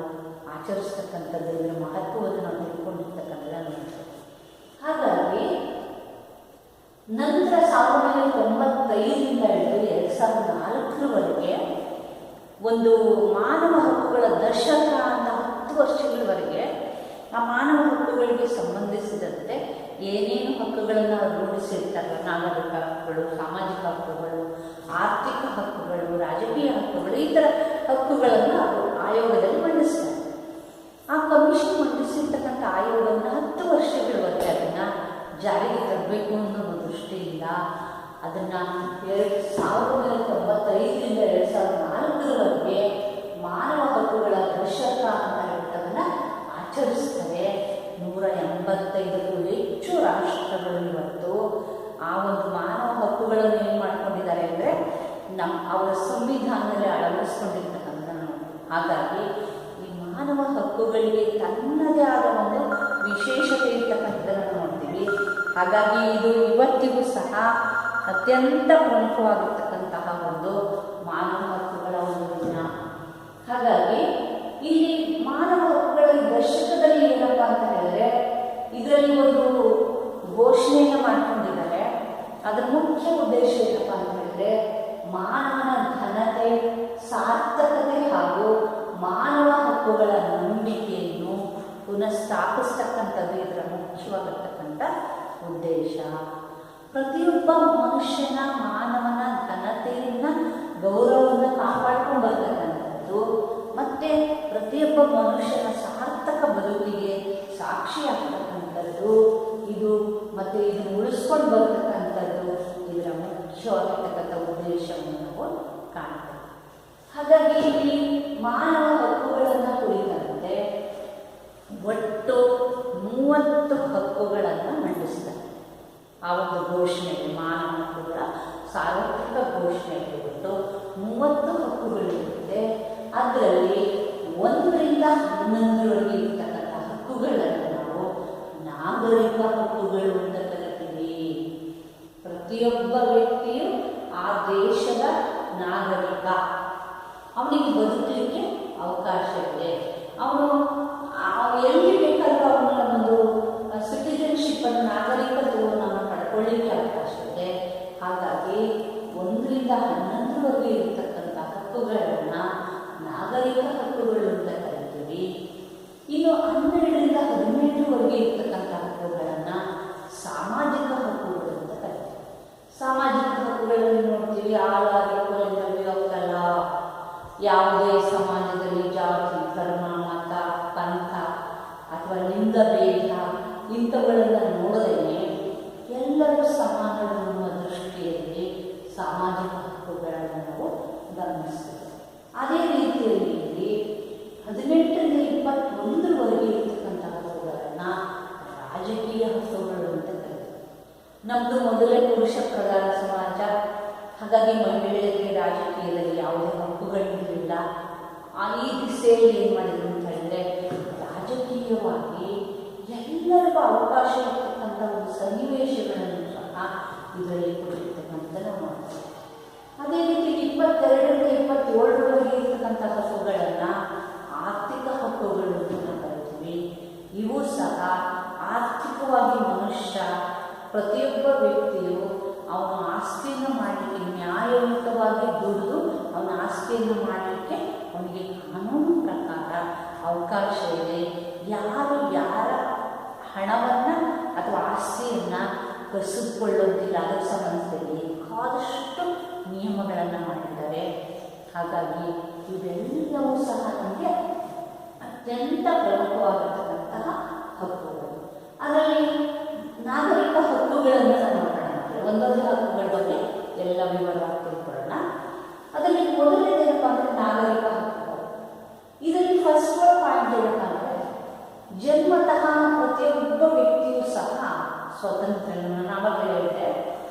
[SPEAKER 1] ಆಚರಿಸ್ತಕ್ಕಂಥದ್ದು, ಇದರ ಮಹತ್ವವನ್ನು ನಾವು ತಿಳ್ಕೊಂಡಿರ್ತಕ್ಕಂಥದ್ದು. ಹಾಗಾಗಿ ನಂತರ 1995ರಿಂದ ಹಿಡಿದು 2004ರವರೆಗೆ ಒಂದು ಮಾನವ ಹಕ್ಕುಗಳ ದಶಕ ಅಂತ 10 ವರ್ಷಗಳವರೆಗೆ ಆ ಮಾನವ ಹಕ್ಕುಗಳಿಗೆ ಸಂಬಂಧಿಸಿದಂತೆ ಏನೇನು ಹಕ್ಕುಗಳನ್ನು ರೂಢಿಸಿರ್ತಾರೆ, ನಾಗರಿಕ ಹಕ್ಕುಗಳು, ಸಾಮಾಜಿಕ ಹಕ್ಕುಗಳು, ಆರ್ಥಿಕ ಹಕ್ಕುಗಳು, ರಾಜಕೀಯ ಹಕ್ಕುಗಳು, ಈ ಥರ ಹಕ್ಕುಗಳನ್ನು ಆಯೋಗದಲ್ಲಿ ಮಂಡಿಸ್ತಾರೆ. ಆ ಕಮಿಷನ್ ಮಂಡಿಸಿರ್ತಕ್ಕಂಥ ಆಯೋಗವನ್ನು 10 ವರ್ಷಗಳವರೆಗೆ ಅದನ್ನು ಜಾರಿಗೆ ತರಬೇಕು ಅನ್ನೋ ದೃಷ್ಟಿಯಿಂದ ಅದನ್ನು 1995ರಿಂದ 2004ರವರೆಗೆ ಮಾನವ ಹಕ್ಕುಗಳ ದಶಕ ಅಂತ ಹೇಳ್ತದನ್ನು ಆಚರಿಸ್ತಾರೆ. 185ಕ್ಕೂ ಹೆಚ್ಚು ರಾಷ್ಟ್ರಗಳು ಇವತ್ತು ಆ ಒಂದು ಮಾನವ ಹಕ್ಕುಗಳನ್ನು ಏನು ಮಾಡ್ಕೊಂಡಿದ್ದಾರೆ ಅಂದರೆ ಅವರ ಸಂವಿಧಾನದಲ್ಲಿ ಅಳವಡಿಸ್ಕೊಂಡಿರ್ತಕ್ಕಂಥ. ಹಾಗಾಗಿ ಈ ಮಾನವ ಹಕ್ಕುಗಳಿಗೆ ತನ್ನದೇ ಆದ ಒಂದು ವಿಶೇಷತೆ ಇರ್ತಕ್ಕಂಥದ್ದನ್ನು ನೋಡ್ತೀವಿ. ಹಾಗಾಗಿ ಇದು ಇವತ್ತಿಗೂ ಸಹ ಅತ್ಯಂತ ಪ್ರಮುಖವಾಗಿರ್ತಕ್ಕಂತಹ ಒಂದು ಮಾನವ ಹಕ್ಕುಗಳ ಒಂದು ದಿನ. ಹಾಗಾಗಿ ಇಲ್ಲಿ ಮಾನವ ಹಕ್ಕುಗಳ ದಶಕದಲ್ಲಿ ಏನಪ್ಪ ಅಂತ ಹೇಳಿದ್ರೆ, ಇದರಲ್ಲಿ ಒಂದು ಘೋಷಣೆಯನ್ನು ಮಾಡ್ಕೊಂಡಿದ್ದಾರೆ. ಅದರ ಮುಖ್ಯ ಉದ್ದೇಶ ಏನಪ್ಪ ಅಂತ ಹೇಳಿದ್ರೆ, ಮಾನವನ ಘನತೆ, ಸಾರ್ಥಕತೆ ಹಾಗೂ ಮಾನವ ಹಕ್ಕುಗಳ ನಂಬಿಕೆಯನ್ನು ಪುನಃಸ್ಥಾಪಿಸ್ತಕ್ಕಂಥದ್ದು ಇದರ ಮುಖ್ಯವಾಗಿರ್ತಕ್ಕಂಥ ಉದ್ದೇಶ. ಪ್ರತಿಯೊಬ್ಬ ಮನುಷ್ಯನ ಮಾನವನ ಘನತೆಯನ್ನ ಗೌರವವನ್ನು ಕಾಪಾಡ್ಕೊಂಡು ಬರ್ತಕ್ಕಂಥದ್ದು, ಮತ್ತೆ ಪ್ರತಿಯೊಬ್ಬ ಮನುಷ್ಯನ ಸಾರ್ಥಕ ಬದುಕಿಗೆ ಸಾಕ್ಷಿಯಾಗ್ತಕ್ಕಂಥದ್ದು ಇದು, ಮತ್ತೆ ಇದನ್ನು ಉಳಿಸ್ಕೊಂಡು ಬರ್ತಕ್ಕಂಥದ್ದು ಇದರ ಮುಖ್ಯವಾಗಿರ್ತಕ್ಕಂಥ ಉದ್ದೇಶವನ್ನು ನಾವು ಕಾಣ್ತೇವೆ. ಹಾಗಾಗಿ ಇಲ್ಲಿ ಮಾನವ ಹಕ್ಕುಗಳನ್ನು ಕುರಿತಂತೆ ಒಟ್ಟು 30 ಹಕ್ಕುಗಳನ್ನು ಮಂಡಿಸಿದ್ದಾರೆ. ಆ ಒಂದು ಘೋಷಣೆಗೆ, ಮಾನವ ಹಕ್ಕುಗಳ ಸಾರ್ವತ್ರಿಕ ಘೋಷಣೆಗೆ ಒಟ್ಟು 30 ಹಕ್ಕುಗಳಿರುತ್ತೆ. ಅದರಲ್ಲಿ 1ರಿಂದ 11ರವರೆಗೆ ಇರ್ತಕ್ಕಂಥ ಹಕ್ಕುಗಳನ್ನು ನಾವು ನಾಗರಿಕ ಹಕ್ಕುಗಳು ಅಂತ ಕರಿತೀವಿ. ಪ್ರತಿಯೊಬ್ಬ ವ್ಯಕ್ತಿಯು ಆ ದೇಶದ ನಾಗರಿಕ, ಅವನಿಗೆ ಬದುಕಲಿಕ್ಕೆ ಅವಕಾಶ ಇದೆ. ಅವನು ಎಲ್ಲಿ ಬೇಕಾದರೂ ಅವನ ಒಂದು ಸಿಟಿಜನ್ಶಿಪ್ ಅನ್ನು, ನಾಗರಿಕತ್ವವನ್ನು ಪಡ್ಕೊಳ್ಳಿಕ್ಕೆ ಅವಕಾಶ ಇದೆ. ಹಾಗಾಗಿ 1ರಿಂದ 11ರವರೆಗೆ ಇರತಕ್ಕಂಥ ಹಕ್ಕುಗಳನ್ನು ನಾಗರಿಕ ಹಕ್ಕುಗಳು ಅಂತ ಕರಿತೀವಿ. ಇನ್ನು 12ರಿಂದ 18ರವರೆಗೆ ಇರ್ತಕ್ಕಂಥ ಹಕ್ಕುಗಳನ್ನು ಸಾಮಾಜಿಕ ಹಕ್ಕುಗಳು ಅಂತ ಕರಿತೀವಿ. ಸಾಮಾಜಿಕ ಹಕ್ಕುಗಳಲ್ಲಿ ನೋಡ್ತೀವಿ, ಆಳಾಗಿಲ್ಲ, ಯಾವುದೇ ಸಮಾಜದಲ್ಲಿ ಜಾತಿ, ಧರ್ಮ, ಮತ, ಪಂಥ ಅಥವಾ ಲಿಂಗಭೇದ ಇಂಥವುಗಳನ್ನು ನೋಡದೇ ಎಲ್ಲರೂ ಸಮಾನರು ಅನ್ನುವ ದೃಷ್ಟಿಯಲ್ಲಿ ಸಾಮಾಜಿಕ ಹಕ್ಕುಗಳನ್ನು ನಾವು ಗಮನಿಸ್ತೇವೆ. ಅದೇ ರೀತಿಯಲ್ಲಿ 18ರಿಂದ 21ರವರೆಗೆ ಇರ್ತಕ್ಕಂಥ ಹಕ್ಕುಗಳನ್ನು ರಾಜಕೀಯ ಹಕ್ಕುಗಳು ಅಂತ ಕರೀತೀವಿ. ನಮ್ಮದು ಮೊದಲೇ ಪುರುಷ ಪ್ರಧಾನ ಸಮಾಜ. ಹಾಗಾಗಿ ಮಹಿಳೆಯರಿಗೆ ರಾಜಕೀಯದಲ್ಲಿ ಯಾವುದೇ ಹಕ್ಕುಗಳಿರಲಿಲ್ಲ. ಈ ದಿಸೆಯಲ್ಲಿ ಏನು ಮಾಡಿದ್ರು ಅಂತ ಹೇಳಿದ್ರೆ, ರಾಜಕೀಯವಾಗಿ ಎಲ್ಲರಿಗೂ ಅವಕಾಶ ಇರ್ತಕ್ಕಂಥ ಒಂದು ಸನ್ನಿವೇಶಗಳನ್ನು ಸಹ ಇದರಲ್ಲಿ ಕೊಟ್ಟಿರ್ತಕ್ಕಂಥದ್ದು ಮಾಡ್ತಾರೆ. ಅದೇ ರೀತಿ 22ರಿಂದ 27ರವರೆಗೆ ಇರ್ತಕ್ಕಂಥ ಹಕ್ಕುಗಳನ್ನು ಆರ್ಥಿಕ ಹಕ್ಕುಗಳು ಅಂತ ಕರಿತೀವಿ. ಇವು ಸಹ ಆರ್ಥಿಕವಾಗಿ ಮನುಷ್ಯ, ಪ್ರತಿಯೊಬ್ಬ ವ್ಯಕ್ತಿಯು ಅವನ ಆಸ್ತಿಯನ್ನು ಮಾಡಲಿಕ್ಕೆ ನ್ಯಾಯಯುತವಾಗಿ ದುಡಿದು ಆಸ್ತಿಯನ್ನು ಮಾಡಲಿಕ್ಕೆ ಅವನಿಗೆ ಕಾನೂನು ಪ್ರಕಾರ ಅವಕಾಶ ಇದೆ. ಯಾರು ಯಾರ ಹಣವನ್ನು ಅಥವಾ ಆಸ್ತಿಯನ್ನು ಕಸಿದುಕೊಳ್ಳೋದಿಲ್ಲ, ಅದಕ್ಕೆ ಸಂಬಂಧಿಸಿದಲ್ಲಿ ಬೇಕಾದಷ್ಟು ನಿಯಮಗಳನ್ನು ಮಾಡಿದ್ದಾರೆ. ಹಾಗಾಗಿ ಇವೆಲ್ಲವೂ ಸಹ ನಮಗೆ ಅತ್ಯಂತ ಪ್ರಮುಖವಾಗಿರ್ತಕ್ಕಂತಹ ಹಕ್ಕುಗಳು. ಅದರಲ್ಲಿ ನಾಗರಿಕ ಹಕ್ಕುಗಳನ್ನು ನೋಡೋಣ. ಒಂದೊಂದು ಹಕ್ಕುಗಳ ಬಗ್ಗೆ ಎಲ್ಲ ವಿವರವಾಗಿ ತಿಳ್ಕೊಳ್ಳೋಣ. ಅದರಲ್ಲಿ ಮೊದಲನೇದೇನಪ್ಪ ಅಂದರೆ ನಾಗರಿಕ ಹಕ್ಕುಗಳು. ಇದರಲ್ಲಿ ಫಸ್ಟ್ ಪಾಯಿಂಟ್ ಏನಪ್ಪ ಅಂದರೆ ಜನ್ಮತಃ ಪ್ರತಿಯೊಬ್ಬ ವ್ಯಕ್ತಿಯೂ ಸಹ ಸ್ವತಂತ್ರವನ್ನು ನಾವಾಗಲೇ ಹೇಳಿದೆ.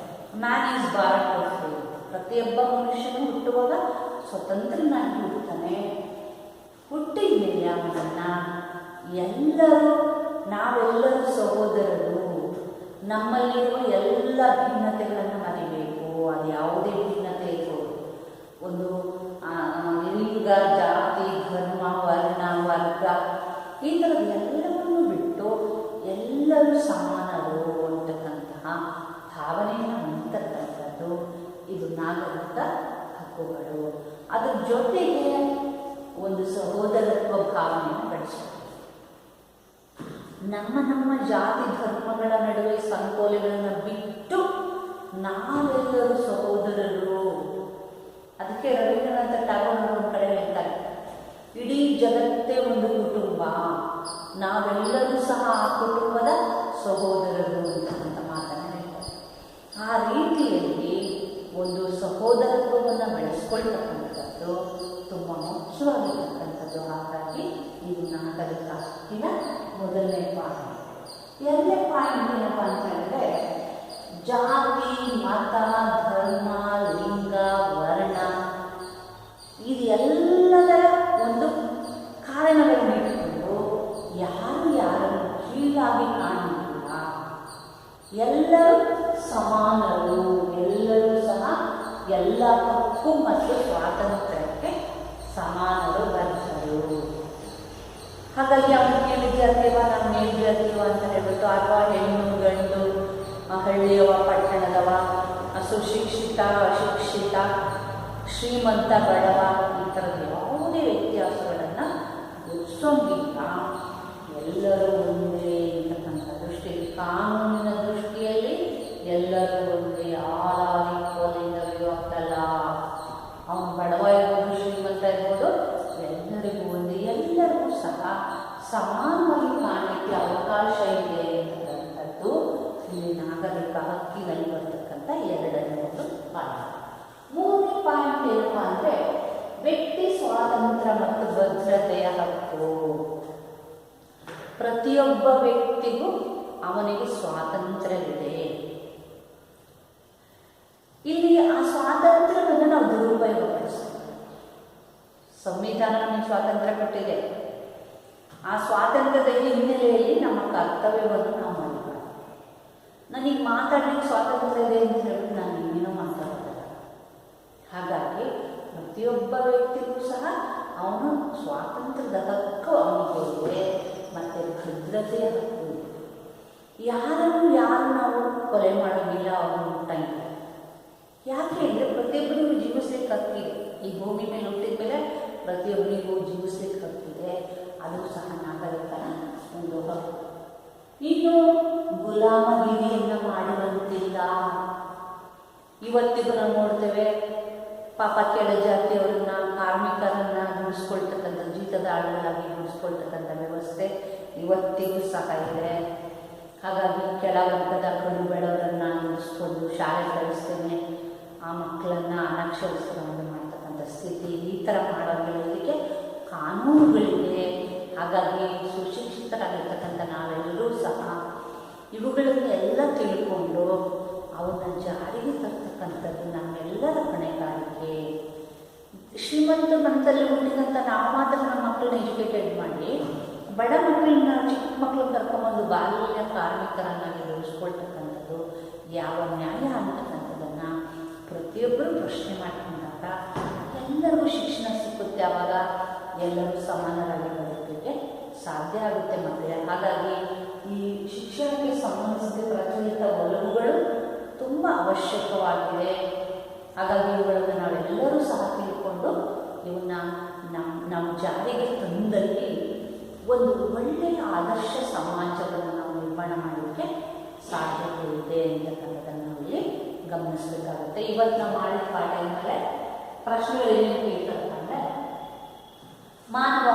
[SPEAKER 1] Man is born to free. ಪ್ರತಿಯೊಬ್ಬ ಮನುಷ್ಯನು ಹುಟ್ಟುವಾಗ ಸ್ವತಂತ್ರನಾಗಿ ಹುಟ್ಟುತ್ತಾನೆ. ಹುಟ್ಟಿದ ಮೇಲೆ ಅವನನ್ನು ನಾವೆಲ್ಲರೂ ಸಹೋದರರು. ನಮ್ಮಲ್ಲಿರುವ ಎಲ್ಲ ಭಿನ್ನತೆಗಳನ್ನು ಮರಿಬೇಕು. ಅದು ಯಾವುದೇ ಭಿನ್ನತೆ ಇರ್ಬೋದು, ಒಂದು ಲಿಂಗ, ಜಾತಿ, ಧರ್ಮ, ವರ್ಗ ಈ ಥರದ ಎಲ್ಲವನ್ನೂ ಬಿಟ್ಟು ಎಲ್ಲರೂ ಸಮಾನರು ಅಂತಕ್ಕಂತಹ ಭಾವನೆಯನ್ನು ಹೊಂದತಕ್ಕಂಥದ್ದು ಇದು ನಾಗರಿಕ ಹಕ್ಕುಗಳು. ಅದರ ಜೊತೆಗೆ ಒಂದು ಸಹೋದರತ್ವ ಭಾವನೆಯನ್ನು ಬೆಳೆಸಬೇಕು. ನಮ್ಮ ಜಾತಿ ಧರ್ಮಗಳ ನಡುವೆ ಸಂಕೋಲೆಗಳನ್ನು ಬಿಟ್ಟು ನಾವೆಲ್ಲರೂ ಸಹೋದರರು. ಅದಕ್ಕೆ ರವೀಂದ್ರನಾಥ ಟಾಗೋರ್ ಒಂದು ಕಡೆ ಹೇಳ್ತಾರೆ, ಇಡೀ ಜಗತ್ತೇ ಒಂದು ಕುಟುಂಬ, ನಾವೆಲ್ಲರೂ ಸಹ ಆ ಕುಟುಂಬದ ಸಹೋದರರು ಅಂತಕ್ಕಂಥ ಮಾತನ್ನು ಹೇಳ್ತಾರೆ. ಆ ರೀತಿಯಲ್ಲಿ ಒಂದು ಸಹೋದರತ್ವವನ್ನು ಬೆಳೆಸ್ಕೊಳ್ತಕ್ಕಂಥದ್ದು ತುಂಬ ಮುಖ್ಯವಾಗಿರ್ತಕ್ಕಂಥದ್ದು. ಹಾಗಾಗಿ ಇದು ನಾಗರಿಕ ಹಕ್ಕಿನ ಮೊದಲನೇ ಪಾಯಿಂಟ್. ಎರಡನೇ ಪಾಯಿಂಟ್ ಏನಪ್ಪ ಅಂತ ಹೇಳಿದ್ರೆ ಜಾತಿ, ಮತ, ಧರ್ಮ, ಲಿಂಗ, ವರ್ಣ ಇದೆಲ್ಲದರ ಒಂದು ಕಾರಣಗಳನ್ನು ಇಟ್ಟುಕೊಂಡು ಯಾರನ್ನು ಕೀಳಾಗಿ ಕಾಣುವುದಿಲ್ಲ. ಎಲ್ಲರೂ ಸಮಾನರು, ಎಲ್ಲರೂ ಸಹ ಎಲ್ಲ ಹಕ್ಕು ಮತ್ತು ಸ್ವಾತಂತ್ರ್ಯಕ್ಕೆ ಸಮಾನರು, ಬರ್ತಾರೆ. ಹಾಗಾಗಿ ಅವನು ಕೀಳುಜಾತಿಯವ, ನಾವು ಮೇಲ್ಜಾತಿಯವ ಅಂತ ಹೇಳ್ಬಿಟ್ಟು, ಅಥವಾ ಹೆಣ್ಣು ಗಂಡು, ಹಳ್ಳಿಯವ ಪಟ್ಟಣದವ, ಸುಶಿಕ್ಷಿತ ಅಶಿಕ್ಷಿತ, ಶ್ರೀಮಂತ ಬಡವ ಈ ಥರದ ಯಾವುದೇ ವ್ಯತ್ಯಾಸಗಳನ್ನು ಗುರುತಿಸೋಂಗಿಲ್ಲ. ಎಲ್ಲರೂ ಒಂದೇ ಅಂತಕ್ಕಂಥ ದೃಷ್ಟಿ, ಕಾನೂನಿನ ದೃಷ್ಟಿಯಲ್ಲಿ ಎಲ್ಲರೂ ಒಂದೇ. All equal in the view of the law. ಅವನು ಬಡವ ಇರ್ಬೋದು, ಶ್ರೀಮಂತ ಇರ್ಬೋದು, ಎಲ್ಲರಿಗೂ ಒಂದೇ. ಎಲ್ಲರಿಗೂ ಸಹ ಸಮಾನವಾಗಿ ಕಾಣಲಿಕ್ಕೆ ಅವಕಾಶ ಇದೆ ಅಂತಕ್ಕಂಥದ್ದು ಇಲ್ಲಿ ನಾಗರಿಕ ಹಕ್ಕಿನಲ್ಲಿ ಬರ್ತಕ್ಕಂಥ ಎರಡನೇ ಒಂದು ಪಾಯಿಂಟ್. ಮೂರನೇ ಪಾಯಿಂಟ್ ಏನಪ್ಪ ಅಂದರೆ ವ್ಯಕ್ತಿ ಸ್ವಾತಂತ್ರ್ಯ ಮತ್ತು ಭದ್ರತೆಯ ಹಕ್ಕು. ಪ್ರತಿಯೊಬ್ಬ ವ್ಯಕ್ತಿಗೂ ಅವನಿಗೆ ಸ್ವಾತಂತ್ರ್ಯವಿದೆ. ಇಲ್ಲಿ ಆ ಸ್ವಾತಂತ್ರ್ಯವನ್ನು ನಾವು ದುರುಪಯೋಗಪಡಿಸ್ತೀವಿ. ಸಂವಿಧಾನ ನಮಗೆ ಸ್ವಾತಂತ್ರ್ಯ ಕೊಟ್ಟಿದೆ. ಆ ಸ್ವಾತಂತ್ರ್ಯದ ಹಿನ್ನೆಲೆಯಲ್ಲಿ ನಮ್ಮ ಕರ್ತವ್ಯವನ್ನು ನಾವು ಮಾಡಬಾರ್ದು. ನನಗೆ ಮಾತಾಡಲಿಕ್ಕೆ ಸ್ವಾತಂತ್ರ್ಯ ಇದೆ ಅಂತ ಹೇಳಿದ್ರೆ ನಾನು ಇನ್ನೇನೋ ಮಾತಾಡೋದಿಲ್ಲ. ಹಾಗಾಗಿ ಪ್ರತಿಯೊಬ್ಬ ವ್ಯಕ್ತಿಗೂ ಸಹ ಅವನು ಸ್ವಾತಂತ್ರ್ಯದ ಹಕ್ಕು ಅವನಿಗೆ ಇದೆ ಮತ್ತು ಭದ್ರತೆಯ ಹಕ್ಕು ಇದೆ. ಯಾರು ನಾವು ಕೊಲೆ ಮಾಡೋದಿಲ್ಲ, ಅವನು ಮುಟ್ಟಂಗಿಲ್ಲ. ಯಾಕೆ ಅಂದರೆ ಪ್ರತಿಯೊಬ್ಬರಿಗೂ ಜೀವಿಸ್ಲಿಕ್ಕೆ ಹಕ್ಕಿದೆ. ಈ ಭೂಮಿ ಮೇಲೆ ಹುಟ್ಟಿದ ಮೇಲೆ ಪ್ರತಿಯೊಬ್ಬರಿಗೂ ಜೀವಿಸ್ಲಿಕ್ಕೆ ಹಕ್ಕಿದೆ. ಅದು ಸಹ ನಾಗರಿಕನ ಒಂದು ಹಕ್ಕು. ಇನ್ನು ಗುಲಾಮಗಿರಿಯನ್ನು ಮಾಡುವಂತಿಲ್ಲ. ಇವತ್ತಿಗೂ ನಾವು ನೋಡ್ತೇವೆ, ಪಾಪ ಕೆಳ ಜಾತಿಯವರನ್ನ, ಕಾರ್ಮಿಕರನ್ನು ದುಡಿಸ್ಕೊಳ್ತಕ್ಕಂಥ, ಜೀತದ ಆಳುಗಳಾಗಿ ದುಡಿಸ್ಕೊಳ್ತಕ್ಕಂಥ ವ್ಯವಸ್ಥೆ ಇವತ್ತಿಗೂ ಸಹ ಇದೆ. ಹಾಗಾಗಿ ಕೆಳ ವರ್ಗದ ಕಡು ಬೇಡವರನ್ನು ದುಡಿಸ್ಕೊಂಡು ಶಾಲೆ ಕಳಿಸ್ತೇನೆ, ಆ ಮಕ್ಕಳನ್ನು ಅನಕ್ಷರಸ್ಥರನ್ನು ಮಾಡ್ತಕ್ಕಂಥ ಸ್ಥಿತಿ. ಈ ಥರ ಮಾಡೋದಕ್ಕೆ ಕಾನೂನುಗಳಿದೆ. ಹಾಗಾಗಿ ಸುಶಿಕ್ಷಿತರಾಗಿರ್ತಕ್ಕಂಥ ನಾವೆಲ್ಲರೂ ಸಹ ಇವುಗಳನ್ನೆಲ್ಲ ತಿಳ್ಕೊಂಡು ಅವನ್ನ ಜಾರಿಗೆ ತರ್ತಕ್ಕಂಥದ್ದು ನಮ್ಮೆಲ್ಲರ ಹೊಣೆಗಾರಿಕೆ. ಶ್ರೀಮಂತ ಮನದಲ್ಲಿ ಹುಟ್ಟಿದಂಥ ನಾವು ಮಾತ್ರ ನಮ್ಮ ಮಕ್ಕಳನ್ನ ಎಜುಕೇಟೆಡ್ ಮಾಡಿ, ಬಡ ಮಕ್ಕಳನ್ನ, ಚಿಕ್ಕ ಮಕ್ಕಳನ್ನ ಕರ್ಕೊಂಬಂದು ಬಾಲ್ಯ ಕಾರ್ಮಿಕರನ್ನಾಗಿ ಬೆಳೆಸ್ಕೊಳ್ತಕ್ಕಂಥದ್ದು ಯಾವ ನ್ಯಾಯ ಅಂತಕ್ಕಂಥದ್ದನ್ನು ಪ್ರತಿಯೊಬ್ಬರು ಪ್ರಶ್ನೆ ಮಾಡಿಕೊಂಡಾಗ ಎಲ್ಲರಿಗೂ ಶಿಕ್ಷಣ ಸಿಕ್ಕುತ್ತೆ. ಆವಾಗ ಎಲ್ಲರೂ ಸಮಾನರಾಗಿ ಬದುಕಲಿಕ್ಕೆ ಸಾಧ್ಯ ಆಗುತ್ತೆ ಮಕ್ಕಳೇ. ಹಾಗಾಗಿ ಈ ಶಿಕ್ಷಣಕ್ಕೆ ಸಂಬಂಧಿಸಿದ ಪ್ರಚಲಿತ ಒಲವುಗಳು ತುಂಬ ಅವಶ್ಯಕವಾಗಿದೆ. ಹಾಗಾಗಿ ಇವುಗಳನ್ನು ನಾವೆಲ್ಲರೂ ಸಹ ತಿಳ್ಕೊಂಡು ಇವನ್ನ ನಮ್ಮ ಜಾರಿಗೆ ತಂದಲ್ಲಿ ಒಂದು ಒಳ್ಳೆಯ ಆದರ್ಶ ಸಮಾಜವನ್ನು ನಾವು ನಿರ್ಮಾಣ ಮಾಡೋಕ್ಕೆ ಸಾಧ್ಯತೆ ಇದೆ ಅಂತಕ್ಕಂಥದ್ದನ್ನು ನಾವು ಇಲ್ಲಿ ಗಮನಿಸಬೇಕಾಗುತ್ತೆ. ಇವತ್ತು ನಾವು ಮಾಡಿದ ಪಾಠ ಮೇಲೆ ಪ್ರಶ್ನೆಗಳು ಏನೇನು ಕೇಳ್ತಾರೆ ಅಂದರೆ, ಮಾನವ